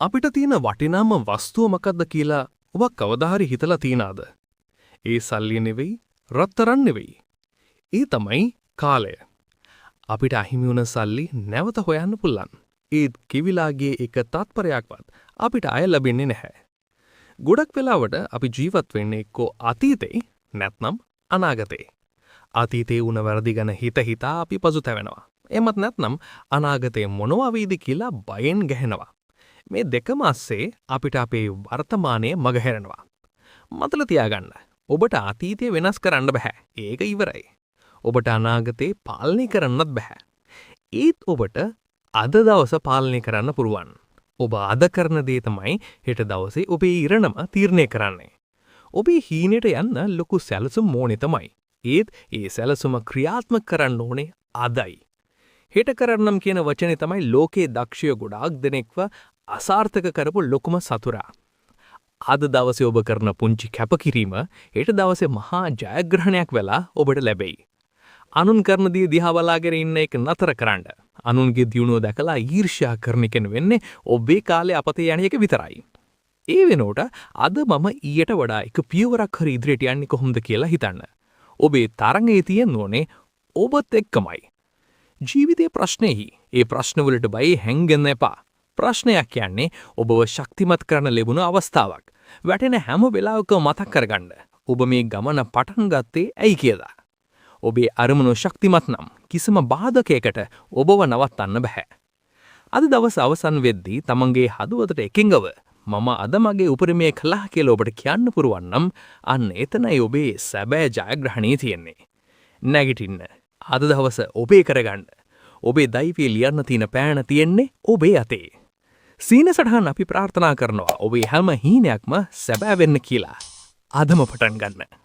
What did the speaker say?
අපිට තියෙන වටිනාම වස්තුව මොකක්ද කියලා ඔබ කවදා හරි හිතලා තියනද? ඒ සල්ලි නෙවෙයි, රත්තරන් නෙවෙයි. ඒ තමයි කාලය. අපිට අහිමි වුණ සල්ලි නැවත හොයන්න පුළුවන්. ඒත් කිවිලාගේ එක තත්පරයක්වත් අපිට අය ලැබෙන්නේ නැහැ. ගොඩක් වෙලාවට අපි ජීවත් වෙන්නේ එක්කෝ අතීතේ නැත්නම් අනාගතේ. අතීතේ වුණ වැරදි ගැන හිතා අපි පසුතැවෙනවා. එමත් නැත්නම් අනාගතේ මොනවා වේද කියලා බයෙන් ගැහෙනවා. මේ දෙකම ASCII අපිට අපේ වර්තමානයේ මගහැරෙනවා. මතක තියාගන්න. ඔබට අතීතය වෙනස් කරන්න බෑ. ඒක ඉවරයි. ඔබට අනාගතේ පාලනය කරන්නත් බෑ. ඒත් ඔබට අද දවස පාලනය කරන්න පුළුවන්. ඔබ අද කරන දේ තමයි හෙට දවසේ ඔබේ ඉරණම තීරණය කරන්නේ. ඔබේ හීනෙට යන්න ලොකු සැලසුම් ඕනේ තමයි. ඒත් ඒ සැලසුම ක්‍රියාත්මක කරන්න ඕනේ අදයි. හෙට කරන්නම් කියන වචනේ තමයි ලෝකේ දක්ෂය ගොඩාක් දෙනෙක්ව අසාර්ථක කරපු ලොකුම සතුරා. අද දවසේ ඔබ කරන පුංචි කැපකිරීම හෙට දවසේ මහා ජයග්‍රහණයක් වෙලා ඔබට ලැබෙයි. අනුන් කරන දේ දිහා බලාගෙන ඉන්න එක නතර කරන්න. අනුන්ගේ දියුණුව දැකලා ඊර්ෂ්‍යා කරන කෙන වෙන්නේ ඔබේ කාලේ අපතේ යන එක විතරයි. ඒ වෙනකොට අද මම ඊට වඩා එක පියවරක් හරි ඉදිරියට යන්නේ කොහොමද කියලා හිතන්න. ඔබේ තරඟේ තියෙන්න ඕනේ ඔබත් එක්කමයි. ජීවිතයේ ප්‍රශ්නේහි ඒ ප්‍රශ්නවලට බයි හැංගෙන්න එපා. ප්‍රශ්නයක් කියන්නේ ඔබව ශක්තිමත් කරන ලැබුණු අවස්ථාවක්. වැටෙන හැම වෙලාවකම මතක් කරගන්න. ඔබ මේ ගමන පටන් ගත්තේ ඇයි කියලා. ඔබේ අරමුණු ශක්තිමත් නම් කිසිම බාධකයකට ඔබව නවත්තන්න බෑ. අද දවස් අවසන් වෙද්දී තමන්ගේ හදවතට එකඟව මම අද මගේ උපරිමය කළා කියලා ඔබට කියන්න පුරුවන් නම් අන්න එතනයි ඔබේ සැබෑ ජයග්‍රහණය තියෙන්නේ. නැගිටින්න. අද දවස ඔබේ කරගන්න. ඔබේ දෛවයේ ලියන්න තියෙන පෑන තියෙන්නේ ඔබේ අතේ. සීන සටහන් අපි ප්‍රාර්ථනා කරනවා ඔබේ හැම හීනයක්ම සැබෑ වෙන්න කියලා. අදම පටන් ගන්න.